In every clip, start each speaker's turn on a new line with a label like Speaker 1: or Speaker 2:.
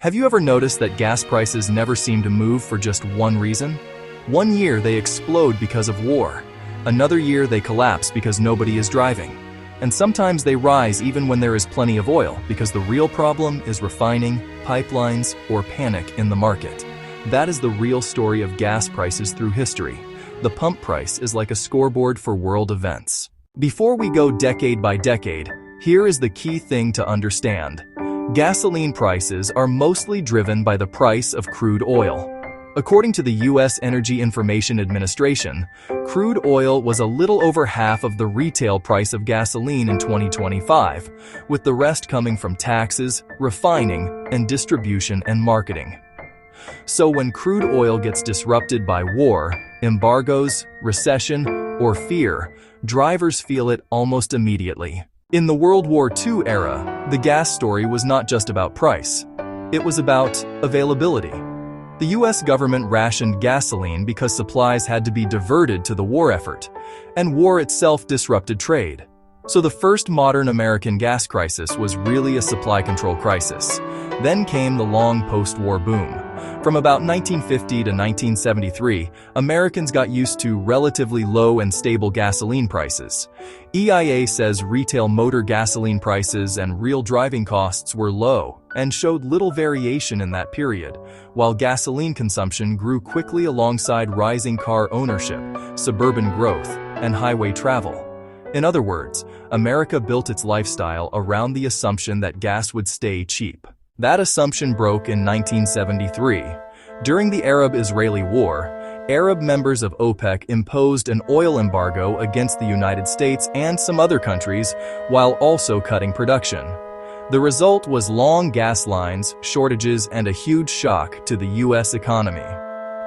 Speaker 1: Have you ever noticed that gas prices never seem to move for just one reason? One year they explode because of war. Another year they collapse because nobody is driving. And sometimes they rise even when there is plenty of oil because the real problem is refining, pipelines, or panic in the market. That is the real story of gas prices through history. The pump price is like a scoreboard for world events. Before we go decade by decade, here is the key thing to understand. Gasoline prices are mostly driven by the price of crude oil. According to the U.S. Energy Information Administration, crude oil was a little over half of the retail price of gasoline in 2025, with the rest coming from taxes, refining, and distribution and marketing. So when crude oil gets disrupted by war, embargoes, recession, or fear, drivers feel it almost immediately. In the World War II era, the gas story was not just about price. It was about availability. The U.S. government rationed gasoline because supplies had to be diverted to the war effort, and war itself disrupted trade. So the first modern American gas crisis was really a supply control crisis. Then came the long post-war boom. From about 1950 to 1973, Americans got used to relatively low and stable gasoline prices. EIA says retail motor gasoline prices and real driving costs were low and showed little variation in that period, while gasoline consumption grew quickly alongside rising car ownership, suburban growth, and highway travel. In other words, America built its lifestyle around the assumption that gas would stay cheap. That assumption broke in 1973. During the Arab-Israeli War, Arab members of OPEC imposed an oil embargo against the United States and some other countries, while also cutting production. The result was long gas lines, shortages, and a huge shock to the U.S. economy.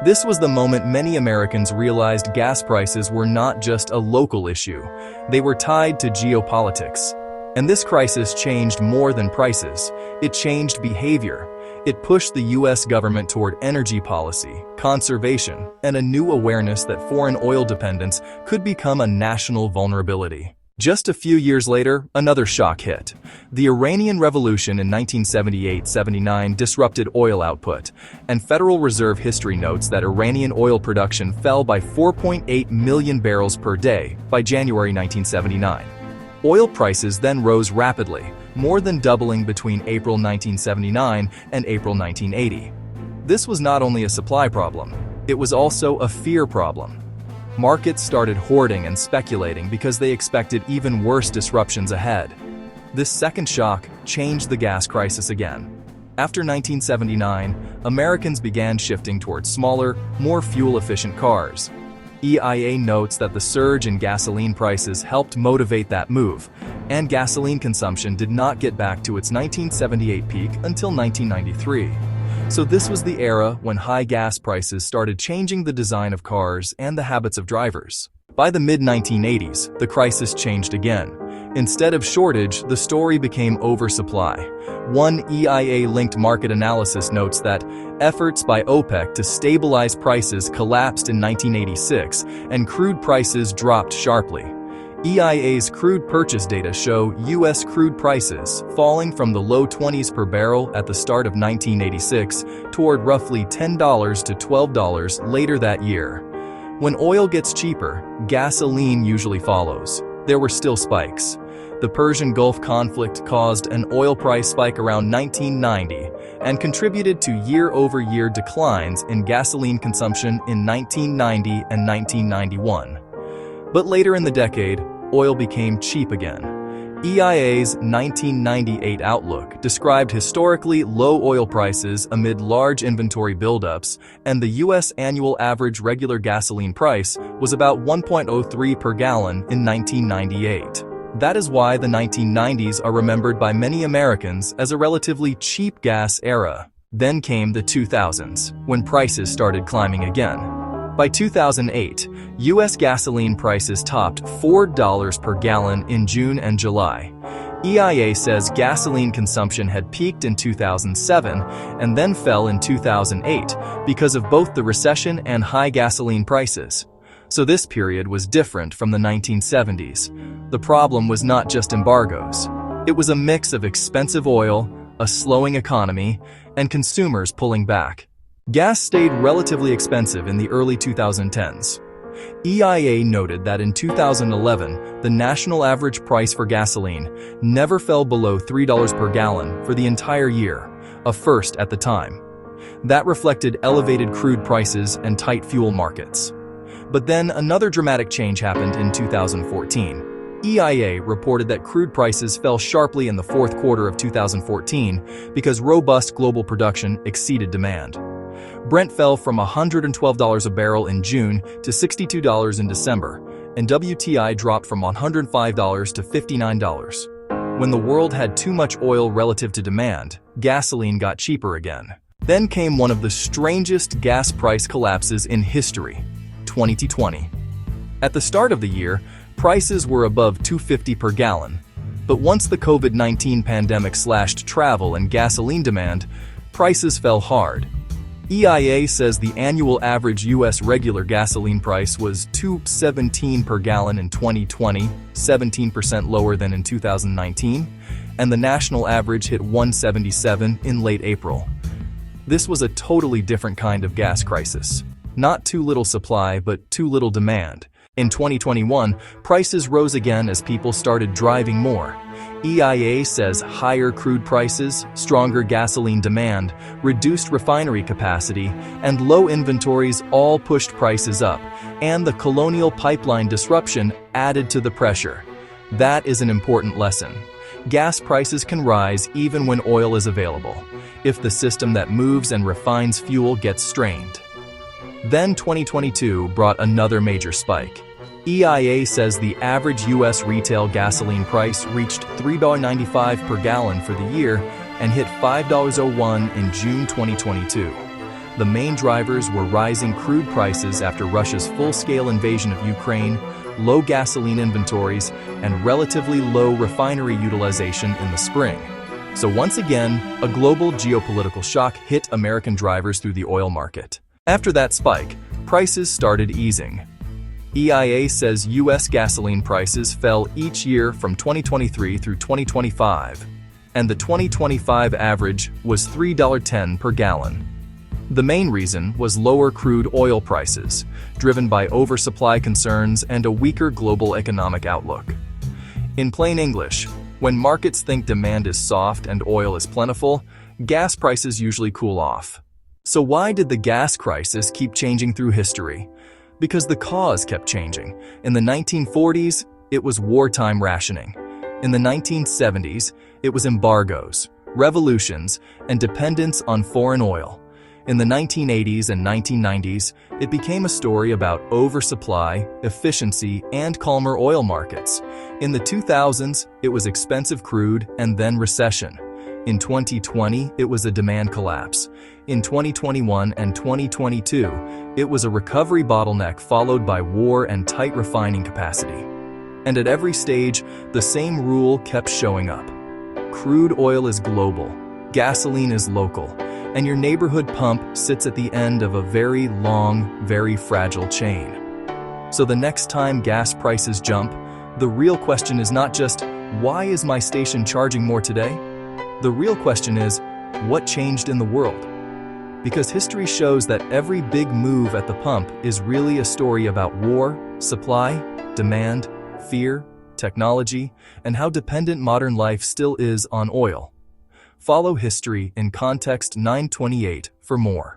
Speaker 1: This was the moment many Americans realized gas prices were not just a local issue. They were tied to geopolitics. And this crisis changed more than prices. It changed behavior. It pushed the U.S. government toward energy policy, conservation, and a new awareness that foreign oil dependence could become a national vulnerability. Just a few years later, another shock hit. The Iranian Revolution in 1978-79 disrupted oil output, and Federal Reserve history notes that Iranian oil production fell by 4.8 million barrels per day by January 1979. Oil prices then rose rapidly, more than doubling between April 1979 and April 1980. This was not only a supply problem, it was also a fear problem. Markets started hoarding and speculating because they expected even worse disruptions ahead. This second shock changed the gas crisis again. After 1979, Americans began shifting towards smaller, more fuel-efficient cars. EIA notes that the surge in gasoline prices helped motivate that move, and gasoline consumption did not get back to its 1978 peak until 1993. So this was the era when high gas prices started changing the design of cars and the habits of drivers. By the mid-1980s, the crisis changed again. Instead of shortage, the story became oversupply. One EIA-linked market analysis notes that efforts by OPEC to stabilize prices collapsed in 1986, and crude prices dropped sharply. EIA's crude purchase data show U.S. crude prices falling from the low 20s per barrel at the start of 1986 toward roughly $10 to $12 later that year. When oil gets cheaper, gasoline usually follows. There were still spikes. The Persian Gulf conflict caused an oil price spike around 1990 and contributed to year-over-year declines in gasoline consumption in 1990 and 1991. But later in the decade, oil became cheap again. EIA's 1998 outlook described historically low oil prices amid large inventory buildups, and the U.S. annual average regular gasoline price was about $1.03 per gallon in 1998. That is why the 1990s are remembered by many Americans as a relatively cheap gas era. Then came the 2000s, when prices started climbing again. By 2008, U.S. gasoline prices topped $4 per gallon in June and July. EIA says gasoline consumption had peaked in 2007 and then fell in 2008 because of both the recession and high gasoline prices. So this period was different from the 1970s. The problem was not just embargoes. It was a mix of expensive oil, a slowing economy, and consumers pulling back. Gas stayed relatively expensive in the early 2010s. EIA noted that in 2011, the national average price for gasoline never fell below $3 per gallon for the entire year, a first at the time. That reflected elevated crude prices and tight fuel markets. But then another dramatic change happened in 2014. EIA reported that crude prices fell sharply in the fourth quarter of 2014 because robust global production exceeded demand. Brent fell from $112 a barrel in June to $62 in December, and WTI dropped from $105 to $59. When the world had too much oil relative to demand, gasoline got cheaper again. Then came one of the strangest gas price collapses in history, 2020. At the start of the year, prices were above $2.50 per gallon. But once the COVID-19 pandemic slashed travel and gasoline demand, prices fell hard. EIA says the annual average U.S. regular gasoline price was $2.17 per gallon in 2020, 17% lower than in 2019, and the national average hit $1.77 in late April. This was a totally different kind of gas crisis. Not too little supply, but too little demand. In 2021, prices rose again as people started driving more. EIA says higher crude prices, stronger gasoline demand, reduced refinery capacity, and low inventories all pushed prices up, and the Colonial Pipeline disruption added to the pressure. That is an important lesson. Gas prices can rise even when oil is available, if the system that moves and refines fuel gets strained. Then 2022 brought another major spike. EIA says the average U.S. retail gasoline price reached $3.95 per gallon for the year and hit $5.01 in June 2022. The main drivers were rising crude prices after Russia's full-scale invasion of Ukraine, low gasoline inventories, and relatively low refinery utilization in the spring. So once again, a global geopolitical shock hit American drivers through the oil market. After that spike, prices started easing. EIA says U.S. gasoline prices fell each year from 2023 through 2025, and the 2025 average was $3.10 per gallon. The main reason was lower crude oil prices, driven by oversupply concerns and a weaker global economic outlook. In plain English, when markets think demand is soft and oil is plentiful, gas prices usually cool off. So why did the gas crisis keep changing through history? Because the cause kept changing. In the 1940s, it was wartime rationing. In the 1970s, it was embargoes, revolutions, and dependence on foreign oil. In the 1980s and 1990s, it became a story about oversupply, efficiency, and calmer oil markets. In the 2000s, it was expensive crude and then recession. In 2020, it was a demand collapse. In 2021 and 2022, it was a recovery bottleneck followed by war and tight refining capacity. And at every stage, the same rule kept showing up. Crude oil is global, gasoline is local, and your neighborhood pump sits at the end of a very long, very fragile chain. So the next time gas prices jump, the real question is not just, why is my station charging more today? The real question is, what changed in the world? Because history shows that every big move at the pump is really a story about war, supply, demand, fear, technology, and how dependent modern life still is on oil. Follow History in Context 928 for more.